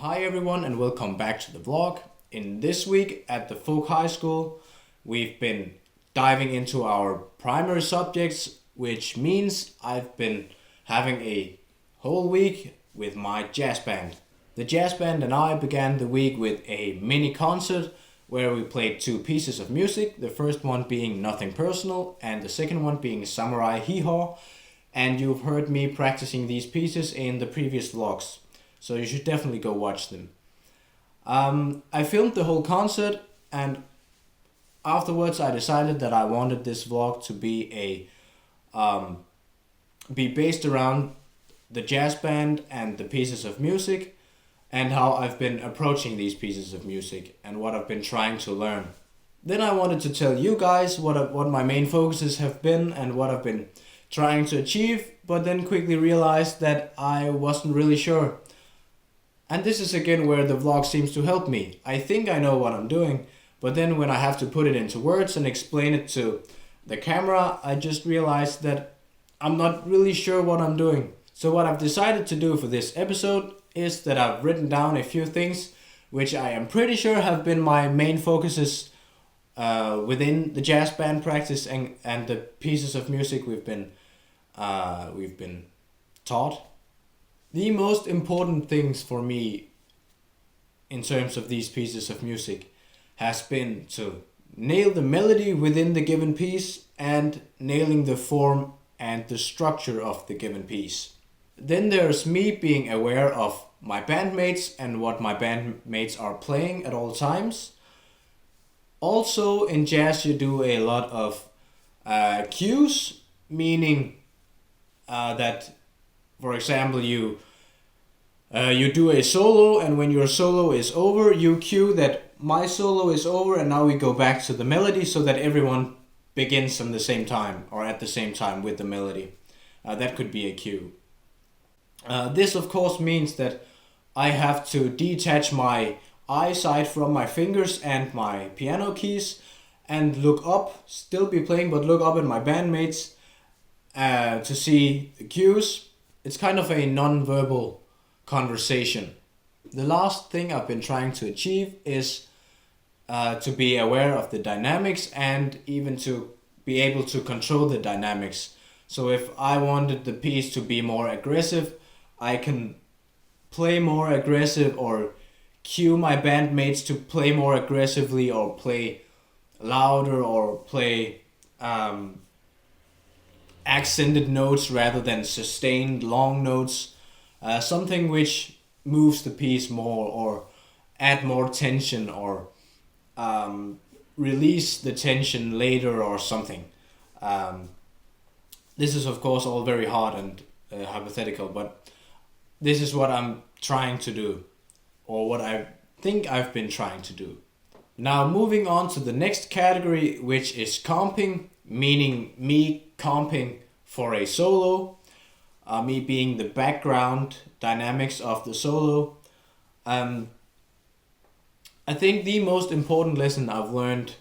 Hi everyone and welcome back to the vlog. In this week at the Folk High School, we've been diving into our primary subjects, which means I've been having a whole week with my jazz band. The jazz band and I began the week with a mini concert where we played two pieces of music, the first one being Nothing Personal and the second one being Samurai Hee-Haw, and you've heard me practicing these pieces in the previous vlogs. So you should definitely go watch them. I filmed the whole concert and afterwards I decided that I wanted this vlog to be based around the jazz band and the pieces of music and how I've been approaching these pieces of music and what I've been trying to learn. Then I wanted to tell you guys what my main focuses have been and what I've been trying to achieve, but then quickly realized that I wasn't really sure. And this is again where the vlog seems to help me. I think I know what I'm doing, but then when I have to put it into words and explain it to the camera, I just realized that I'm not really sure what I'm doing. So what I've decided to do for this episode is that I've written down a few things which I am pretty sure have been my main focuses within the jazz band practice and the pieces of music we've been taught. The most important things for me in terms of these pieces of music has been to nail the melody within the given piece and nailing the form and the structure of the given piece. Then there's me being aware of my bandmates and what my bandmates are playing at all times. Also in jazz you do a lot of cues, meaning that for example, you do a solo, and when your solo is over, you cue that my solo is over, and now we go back to the melody so that everyone begins from the same time or at the same time with the melody. That could be a cue. This, of course, means that I have to detach my eyesight from my fingers and my piano keys and look up, still be playing, but look up at my bandmates to see the cues. It's kind of a non-verbal conversation. The last thing I've been trying to achieve is to be aware of the dynamics and even to be able to control the dynamics. So if I wanted the piece to be more aggressive, I can play more aggressive or cue my bandmates to play more aggressively or play louder or play accented notes rather than sustained long notes, something which moves the piece more or add more tension or release the tension later or something. This is of course all very hard and hypothetical, but this is what I'm trying to do, or what I think I've been trying to do. Now moving on to the next category, which is comping, meaning me comping for a solo, me being the background dynamics of the solo. I think the most important lesson I've learned,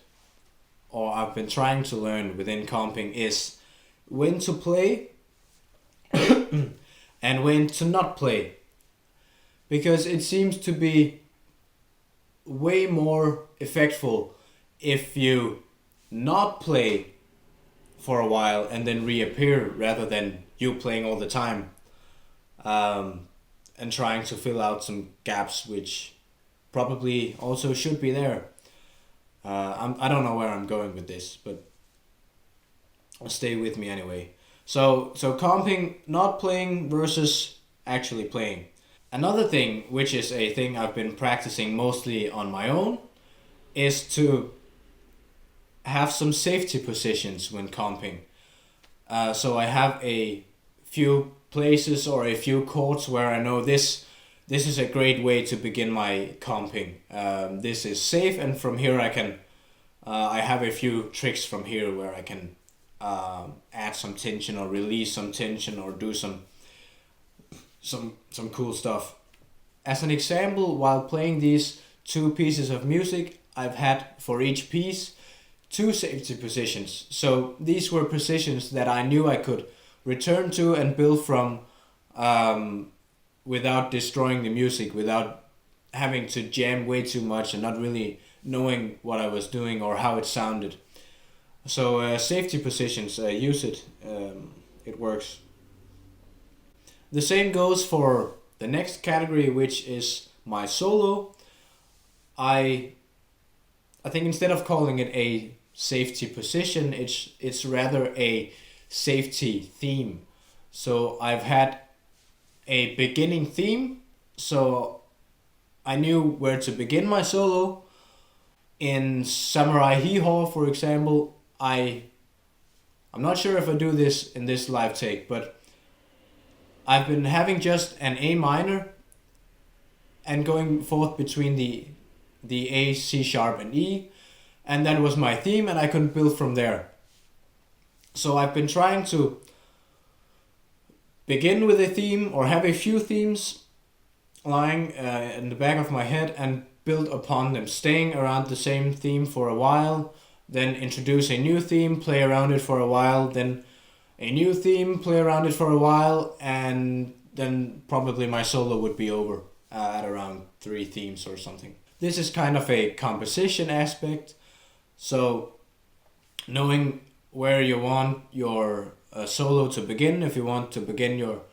or I've been trying to learn within comping, is when to play and when to not play. Because it seems to be way more effectful if you not play for a while and then reappear rather than you playing all the time and trying to fill out some gaps which probably also should be there. I don't know where I'm going with this, but stay with me anyway. So comping, not playing versus actually playing. Another thing, which is a thing I've been practicing mostly on my own, is to have some safety positions when comping. So I have a few places or a few chords where I know this is a great way to begin my comping. This is safe, and from here I have a few tricks from here where I can add some tension or release some tension or do some cool stuff. As an example, while playing these two pieces of music, I've had for each piece 2 safety positions. So these were positions that I knew I could return to and build from without destroying the music, without having to jam way too much and not really knowing what I was doing or how it sounded. So safety positions, use it. It works. The same goes for the next category, which is my solo. I think instead of calling it a safety position, it's rather a safety theme. So I've had a beginning theme, so I knew where to begin my solo. In Samurai Hee-Haw, for example, I'm not sure if I do this in this live take, but I've been having just an A minor and going forth between the A, C sharp, and E, and that was my theme, and I couldn't build from there. So I've been trying to begin with a theme or have a few themes lying in the back of my head and build upon them, staying around the same theme for a while, then introduce a new theme, play around it for a while, then a new theme, play around it for a while, and then probably my solo would be over at around 3 themes or something. This is kind of a composition aspect, so knowing where you want your solo to begin, if you want to begin your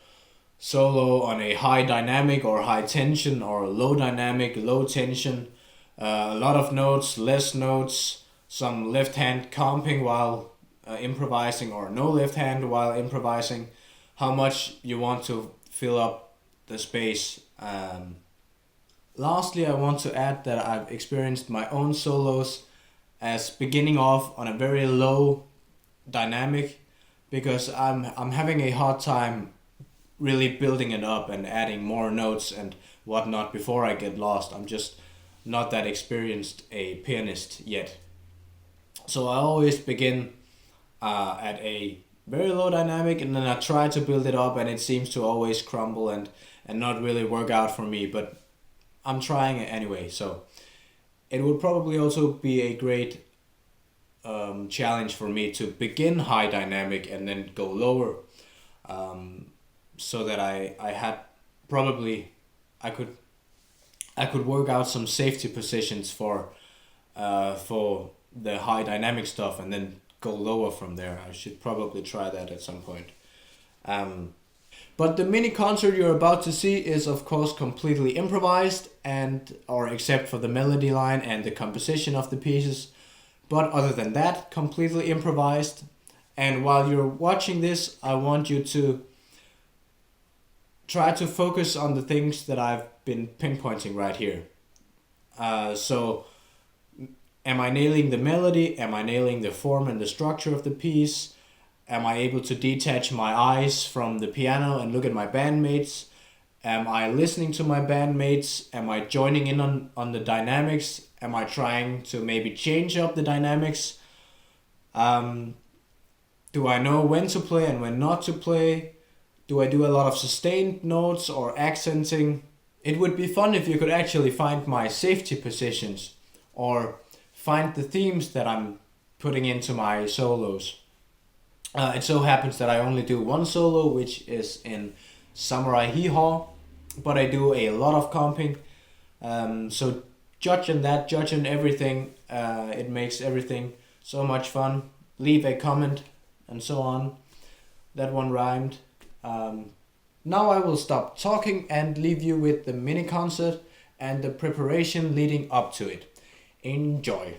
solo on a high dynamic or high tension or low dynamic, low tension, a lot of notes, less notes, some left hand comping while improvising or no left hand while improvising, how much you want to fill up the space. Lastly, I want to add that I've experienced my own solos as beginning off on a very low dynamic because I'm having a hard time really building it up and adding more notes and whatnot before I get lost. I'm just not that experienced a pianist yet. So I always begin at a very low dynamic and then I try to build it up and it seems to always crumble and not really work out for me, but I'm trying it anyway. So it would probably also be a great challenge for me to begin high dynamic and then go lower, so that I had probably I could work out some safety positions for the high dynamic stuff and then go lower from there. I should probably try that at some point. But the mini concert you're about to see is of course completely improvised or except for the melody line and the composition of the pieces. But other than that, completely improvised. And while you're watching this, I want you to try to focus on the things that I've been pinpointing right here. So, am I nailing the melody? Am I nailing the form and the structure of the piece? Am I able to detach my eyes from the piano and look at my bandmates? Am I listening to my bandmates? Am I joining in on the dynamics? Am I trying to maybe change up the dynamics? Do I know when to play and when not to play? Do I do a lot of sustained notes or accenting? It would be fun if you could actually find my safety positions or find the themes that I'm putting into my solos. It so happens that I only do one solo, which is in Samurai Hee-Haw, but I do a lot of comping. So judging everything, it makes everything so much fun. Leave a comment and so on. That one rhymed. Now I will stop talking and leave you with the mini concert and the preparation leading up to it. Enjoy.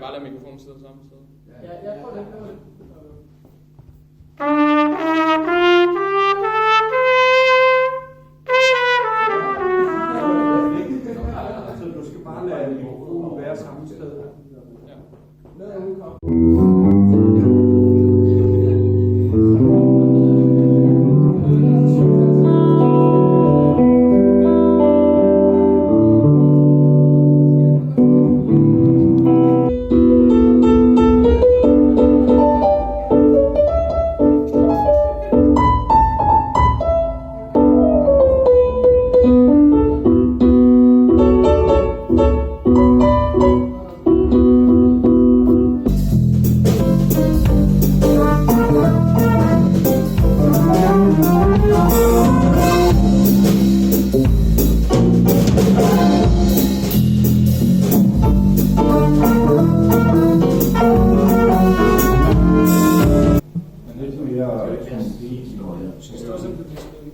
Bare lad mikrofonen sidde samme sted. Ja, prøv det. Så du skal bare lade mikrofonen være samme sted.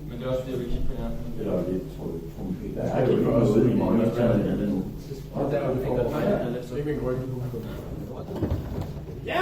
Men det er også fordi, jeg vil kigge på jer. Eller lidt trompet. Der er ikke noget i monitoren nu. Og der er det for. Det er min ryg. Ja!